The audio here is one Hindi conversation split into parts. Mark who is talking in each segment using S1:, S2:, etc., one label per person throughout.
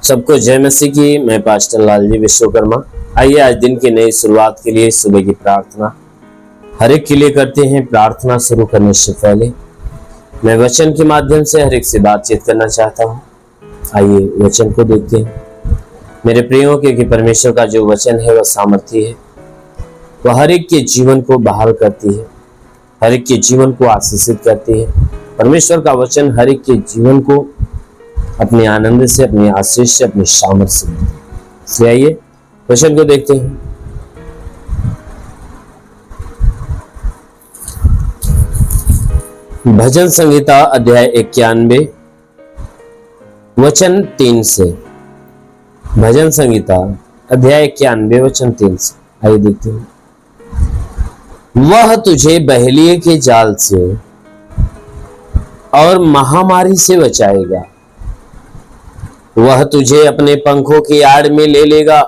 S1: सबको जय मसीह की। मैं पास्टर लालजी विश्वकर्मा। आइए आज दिन की नई शुरुआत के लिए सुबह की प्रार्थना हर एक के लिए करते हैं। प्रार्थना शुरू करने से पहले मैं वचन के माध्यम से हर एक से बातचीत करना चाहता हूँ। आइए वचन को देखते हैं मेरे प्रियो, क्योंकि परमेश्वर का जो वचन है वह सामर्थी है, वह हर एक के जीवन को बहाल करती है, हर एक के जीवन को आशीषित करती है। परमेश्वर का वचन हर एक के जीवन को अपने आनंद से, अपने आशीष से, अपने सामर्थ्य से। आइए वचन को देखते हैं। भजन संहिता अध्याय 91 वचन 3 से। भजन संहिता अध्याय 91 वचन 3 से। आइए देखते हैं। वह तुझे बहेलिये के जाल से और महामारी से बचाएगा, वह तुझे अपने पंखों की आड़ में ले लेगा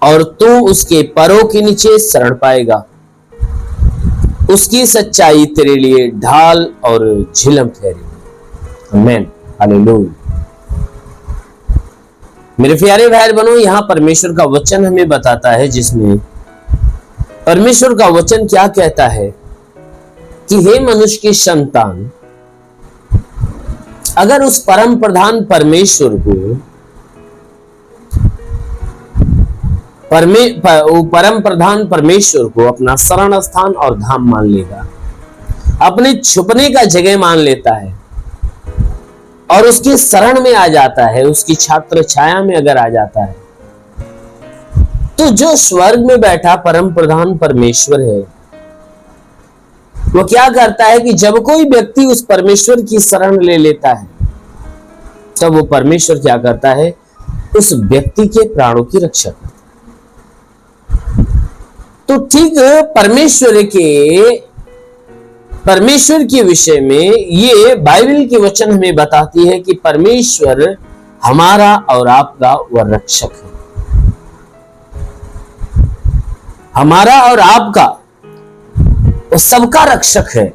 S1: और तू उसके परों के नीचे शरण पाएगा। उसकी सच्चाई तेरे लिए ढाल और झिलम ठहरेगी। आमीन, हालेलुया। मेरे प्यारे भाई बहनों, यहां परमेश्वर का वचन हमें बताता है, जिसमें परमेश्वर का वचन क्या कहता है कि हे मनुष्य की संतान, अगर उस परम प्रधान परमेश्वर को परम प्रधान परमेश्वर को अपना शरण स्थान और धाम मान लेगा, अपने छुपने का जगह मान लेता है और उसके शरण में आ जाता है, उसकी छात्र छाया में अगर आ जाता है, तो जो स्वर्ग में बैठा परम प्रधान परमेश्वर है, वो क्या करता है कि जब कोई व्यक्ति उस परमेश्वर की शरण ले लेता है, तब वो परमेश्वर क्या करता है, उस व्यक्ति के प्राणों की रक्षा करता है। तो ठीक परमेश्वर के विषय में ये बाइबल के वचन हमें बताती है कि परमेश्वर हमारा और आपका वह रक्षक है, हमारा और आपका वो सबका रक्षक है।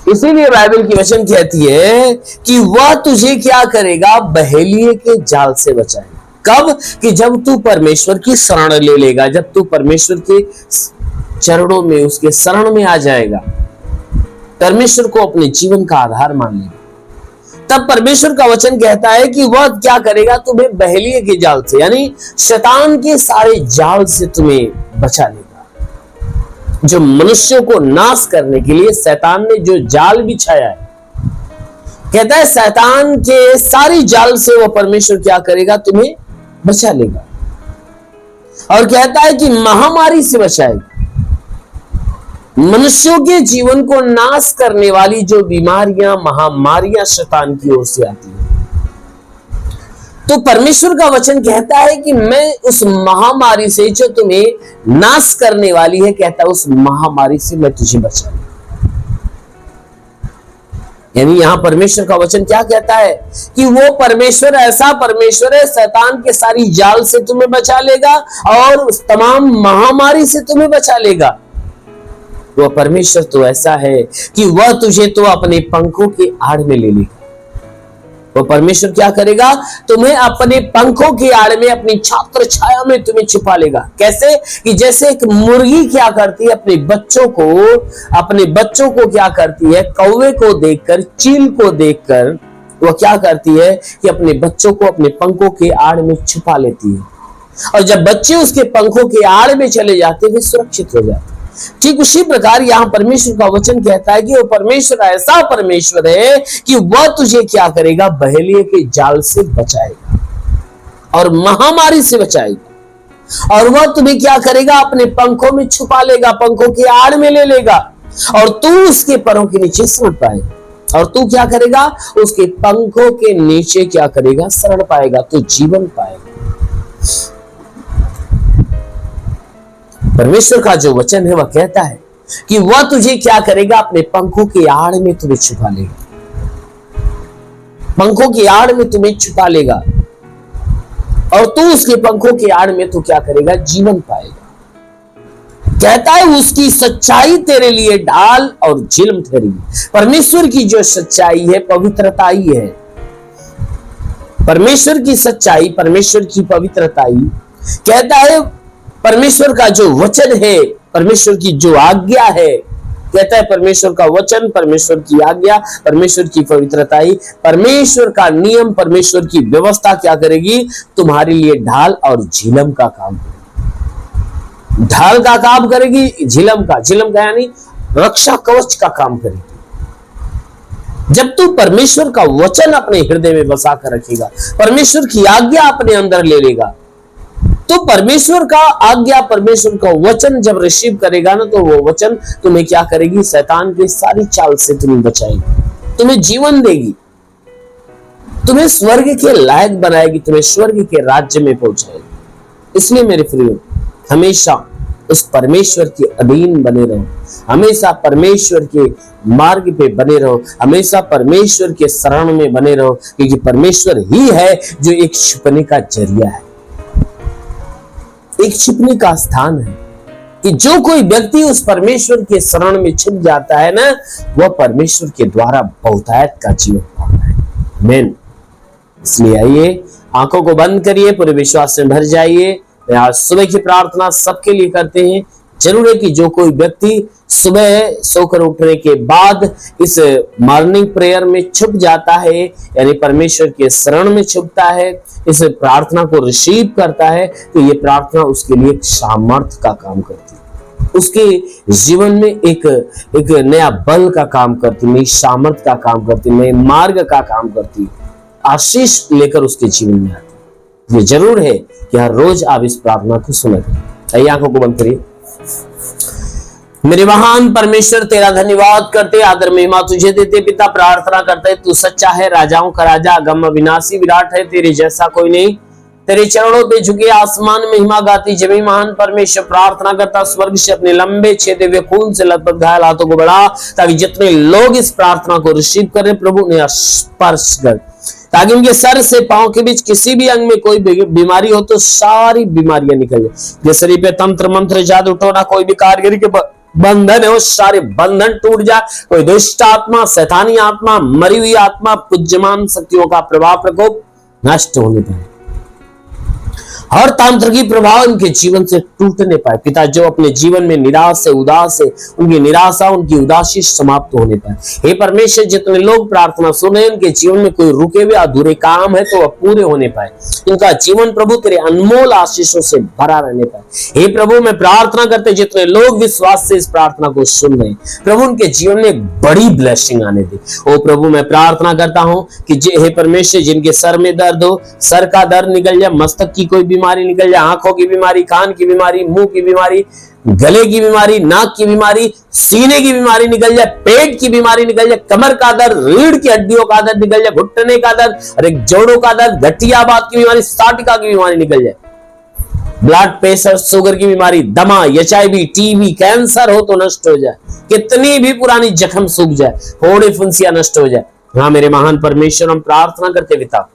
S1: इसीलिए बाइबल की वचन कहती है कि वह तुझे क्या करेगा, बहेलिये के जाल से बचाएगा। कब? कि जब तू परमेश्वर की शरण ले लेगा, जब तू परमेश्वर के चरणों में, उसके शरण में आ जाएगा, परमेश्वर को अपने जीवन का आधार मान लेगा, तब परमेश्वर का वचन कहता है कि वह क्या करेगा, तुम्हें बहेलिये के जाल से, यानी शैतान के सारे जाल से तुम्हें बचा लेगा। जो मनुष्यों को नाश करने के लिए शैतान ने जो जाल बिछाया है, कहता है शैतान के सारी जाल से वो परमेश्वर क्या करेगा, तुम्हें बचा लेगा। और कहता है कि महामारी से बचाएगा। मनुष्यों के जीवन को नाश करने वाली जो बीमारियां, महामारियां शैतान की ओर से आती है, तो परमेश्वर का वचन कहता है कि मैं उस महामारी से जो तुम्हें नाश करने वाली है, कहता है उस महामारी से मैं तुझे बचाऊंगा। यानी यहां परमेश्वर का वचन क्या कहता है कि वो परमेश्वर ऐसा परमेश्वर है, शैतान के सारी जाल से तुम्हें बचा लेगा और उस तमाम महामारी से तुम्हें बचा लेगा। वह परमेश्वर तो ऐसा है कि वह तुझे तो अपने पंखों की आड़ में ले लेगा। वो परमेश्वर क्या करेगा, तुम्हें अपने पंखों की आड़ में, अपनी छात्र छाया में तुम्हें छुपा लेगा। कैसे? कि जैसे एक मुर्गी क्या करती है, अपने बच्चों को क्या करती है, कौवे को देखकर, चील को देखकर वो क्या करती है कि अपने बच्चों को अपने पंखों के आड़ में छुपा लेती है, और जब बच्चे उसके पंखों के आड़ में चले जाते वे सुरक्षित हो जाते। ठीक उसी प्रकार यहां परमेश्वर का वचन कहता है कि वो परमेश्वर ऐसा परमेश्वर है कि वह तुझे क्या करेगा, बहेलिये के जाल से बचाएगा और महामारी से बचाएगा। और वह तुम्हें क्या करेगा, अपने पंखों में छुपा लेगा, पंखों की आड़ में ले लेगा, और तू उसके परों के नीचे शरण पाएगा। और तू क्या करेगा, उसके पंखों के नीचे क्या करेगा, शरण पाएगा, तो जीवन पाएगा। परमेश्वर का जो वचन है वह कहता है कि वह तुझे क्या करेगा, अपने पंखों की आड़ में तुम्हें छुपा लेगा, पंखों की आड़ में तुम्हें छुपा लेगा, और तू उसके पंखों की आड़ में तो क्या करेगा, जीवन पाएगा। कहता है उसकी सच्चाई तेरे लिए ढाल और झिलम ठहरेगी। परमेश्वर की जो सच्चाई है, पवित्रता ही है, परमेश्वर की सच्चाई, परमेश्वर की पवित्रताई कहता है, परमेश्वर का जो वचन है, परमेश्वर की जो आज्ञा है, कहता है परमेश्वर का वचन, परमेश्वर की आज्ञा, परमेश्वर की पवित्रताई, परमेश्वर का नियम, परमेश्वर की व्यवस्था क्या करेगी? तुम्हारे लिए ढाल और झिलम का काम करेगी। ढाल का काम करेगी, झिलम का यानी रक्षा कवच का काम करेगी। जब तू परमेश्वर का वचन अपने हृदय में बसा कर रखेगा, परमेश्वर की आज्ञा अपने अंदर ले लेगा, तो परमेश्वर का आज्ञा, परमेश्वर का वचन जब रिसीव करेगा ना, तो वो वचन तुम्हें क्या करेगी? शैतान की सारी चाल से तुम्हें बचाएगी, तुम्हें जीवन देगी, तुम्हें स्वर्ग के लायक बनाएगी, तुम्हें स्वर्ग के राज्य में पहुंचाएगी। इसलिए मेरे प्रियो, हमेशा उस परमेश्वर के अधीन बने रहो, हमेशा परमेश्वर के मार्ग पे बने रहो, हमेशा परमेश्वर के शरण में बने रहो, क्योंकि परमेश्वर ही है जो एक छिपने का जरिया है, एक छिपने का स्थान है, कि जो कोई व्यक्ति उस परमेश्वर के शरण में छिप जाता है ना, वह परमेश्वर के द्वारा बहुतायत का जीवन पाता है। आमीन। इसलिए आइए, आंखों को बंद करिए, पूरे विश्वास में भर जाइए। आज सुबह की प्रार्थना सबके लिए करते हैं। जरूर है कि जो कोई व्यक्ति सुबह सोकर उठने के बाद इस मॉर्निंग प्रेयर में छुप जाता है, यानी परमेश्वर के शरण में छुपता है, इस प्रार्थना को रिसीव करता है, तो ये प्रार्थना उसके लिए सामर्थ्य का काम करती है, उसके जीवन में एक नया बल का काम करती है, नई सामर्थ्य का काम करती है, नए मार्ग का काम करती है, आशीष लेकर उसके जीवन में आती है। ये जरूर है कि हर रोज आप इस प्रार्थना को सुना करें। आइए, आंखों को बंद करिए। मेरे महान परमेश्वर, तेरा धन्यवाद करते, आदर महिमा तुझे देते पिता। प्रार्थना करते, तू सच्चा है, राजाओं का राजा, अगम विनाशी विराट है, तेरे जैसा कोई नहीं। तेरे चरणों पे झुके आसमान महिमा गाती जमी महान परमेश्वर। प्रार्थना करता, स्वर्ग से अपने लंबे छेदे हुए खून से लथपथ घायल हाथों को बढ़ा, ताकि जितने लोग इस प्रार्थना को रिसीव करें, प्रभु ने स्पर्श कर, ताकि उनके सर से पांव के बीच किसी भी अंग में कोई बीमारी हो तो सारी बीमारियां निकल जाए। जिस शरीर पे तंत्र मंत्र जादू टोना कोई भी कारीगरी के बंधन है, वो सारे बंधन टूट जाए। कोई दुष्ट आत्मा, शैतानी आत्मा, मरी हुई आत्मा, पूज्यमान शक्तियों का प्रभाव प्रकोप नष्ट होने पाए, हर तांत्रिकी प्रभाव उनके जीवन से टूटने पाए। पिता, जो अपने जीवन में निराश से उदास है, उनकी निराशा, उनकी उदासी समाप्त होने पाए। हे परमेश्वर, जितने लोग प्रार्थना सुने, उनके जीवन में कोई रुके हुए अधूरे काम है तो वह पूरे होने पाए। उनका जीवन प्रभु तेरे अनमोल आशीषों से भरा रहने पाए। हे प्रभु, मैं प्रार्थना करते जितने लोग विश्वास से इस प्रार्थना को सुन रहे, प्रभु उनके जीवन में एक बड़ी ब्लेसिंग आने दे। ओ प्रभु, मैं प्रार्थना करता हूँ कि हे परमेश्वर, जिनके सर में दर्द हो, सर का दर्द निकल जाए, मस्तक की कोई बीमारी निकल जाए, आंखों की बीमारी, कान की बीमारी, मुंह की बीमारी, गले की बीमारी, नाक की बीमारी, सीने की बीमारी निकल जाए, पेट की बीमारी निकल जाए, कमर का दर्द, रीढ़ की हड्डियों का दर्द निकल जाए, घुटने का दर्द और एक जोड़ों का दर्द, गठियाबात की बीमारी, साटिका की बीमारी निकल जाए, ब्लड प्रेशर, शुगर की बीमारी, दमा, एचआईवी, टीबी, कैंसर हो तो नष्ट हो जाए, कितनी भी पुरानी जख्म सूख जाए, फोड़े फुंसियां नष्ट हो जाए। हाँ मेरे महान परमेश्वर, हम प्रार्थना करते पिता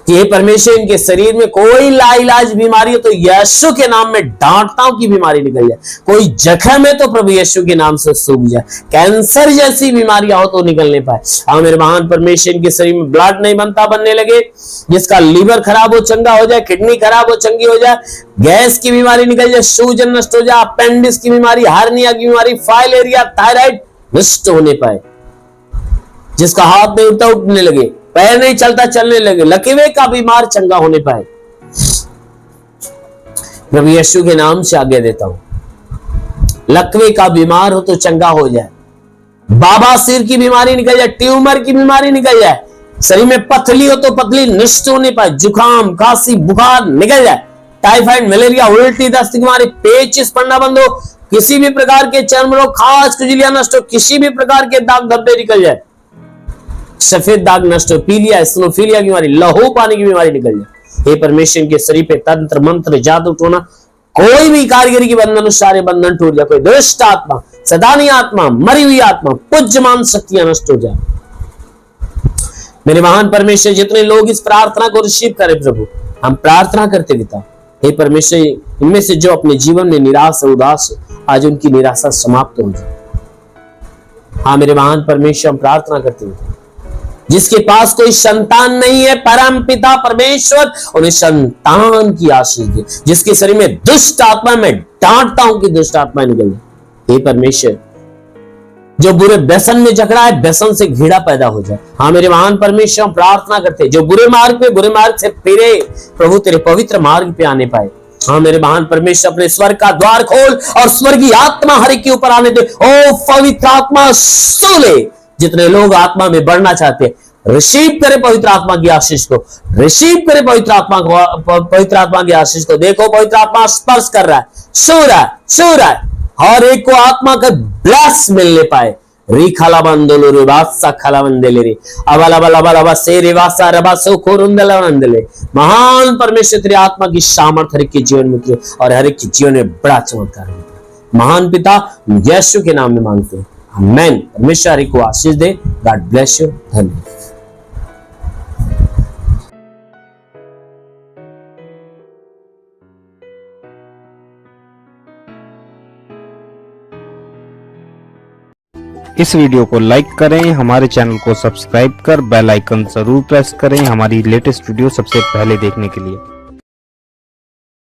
S1: कि हे परमेश्वर, इनके शरीर में कोई लाइलाज बीमारी हो तो यीशु के नाम में डांटता हूं कि बीमारी निकल जाए। कोई जख्म है तो प्रभु यीशु के नाम से सूख जाए। कैंसर जैसी बीमारियां हो तो निकल नहीं पाए। हाँ मेरे महान परमेश्वर, इनके शरीर में ब्लड नहीं बनता, बनने लगे, जिसका लीवर खराब हो चंगा हो जाए, किडनी खराब हो चंगी हो जाए, गैस की बीमारी निकल जाए, सूजन नष्ट हो जाए, अपेंडिक्स की बीमारी, हार्निया की बीमारी, फाइलेरिया, थायराइड नष्ट होने पाए, जिसका हाथ नहीं उठता उठने लगे, पैर नहीं चलता चलने लगे, लकवे का बीमार चंगा होने पाए। प्रभु यीशु के नाम से आज्ञा देता हूं, लकवे का बीमार हो तो चंगा हो जाए, बाबा सिर की बीमारी निकल जाए, ट्यूमर की बीमारी निकल जाए, शरीर में पथली हो तो पथली नष्ट होने पाए, जुकाम, खांसी, बुखार निकल जाए, टाइफाइड, मलेरिया, उल्टी, दस्त की बीमारी, पेचिश पड़ना बंद हो, किसी भी प्रकार के चर्म रोग, खाज, खुजलियां नष्ट हो, किसी भी प्रकार के दाग धब्बे निकल जाए, सफेद दाग नष्ट हो, पीलिया, एसिनोफिलिया की बीमारी, लहू पानी की बीमारी निकल जाए। हे परमेश्वर, के शरीर पे तंत्र मंत्र जादू टोना कोई भी कारीगरी की बंधन, सारे बंधन टूट जाए, कोई दुष्ट आत्मा, शैतानी आत्मा, मरी हुई आत्मा, पूज्यमान शक्तियां नष्ट हो जाए। मेरे महान परमेश्वर, जितने लोग इस प्रार्थना को रिसीव करें प्रभु, हम प्रार्थना करते पिता, हे परमेश्वर, इनमें से जो अपने जीवन में निराश उदास, आज उनकी निराशा समाप्त हो जाए। हाँ मेरे महान परमेश्वर, हम प्रार्थना करते पिता, जिसके पास कोई संतान नहीं है, परम पिता परमेश्वर उन्हें संतान की आशीष दे। जिसके शरीर में दुष्ट आत्मा, मैं डांटता हूं कि दुष्ट आत्मा निकल जाए। हे परमेश्वर, जो बुरे व्यसन में जकड़ा है, व्यसन से घृणा पैदा हो जाए। हाँ मेरे महान परमेश्वर, हम प्रार्थना करते हैं जो बुरे मार्ग से फिरे, प्रभु तेरे पवित्र मार्ग पे आने पाए। हाँ मेरे महान परमेश्वर, अपने स्वर्ग का द्वार खोल और स्वर्गीय आत्मा हर एक के ऊपर आने दे। ओ पवित्र आत्मा सो ले। जितने लोग आत्मा में बढ़ना चाहते हैं, रिसीव करे पवित्र आत्मा की आशीष को, रिसीव करे पवित्र आत्मा की आशीष को। देखो पवित्र आत्मा स्पर्श कर रहा है, सो रहा है। हर एक को आत्मा का ब्लेस मिलने पाए। री खाला बंदोलो रे वासा खाला बंदेले रे अबला बला बला बसे रे वासा रबा सो कोरुंदला बंदले। महान परमेश्वर तेरी आत्मा की सामर्थ हर एक के जीवन में और हर एक के जीवन में बड़ा चमत्कार है। महान पिता, यीशु के नाम में मांगते हैं, आमेन। परमेश्वर हर एक को आशीष दे। God bless you. धन्यवाद।
S2: इस वीडियो को लाइक करें, हमारे चैनल को सब्सक्राइब कर बेल आइकन जरूर प्रेस करें हमारी लेटेस्ट वीडियो सबसे पहले देखने के लिए।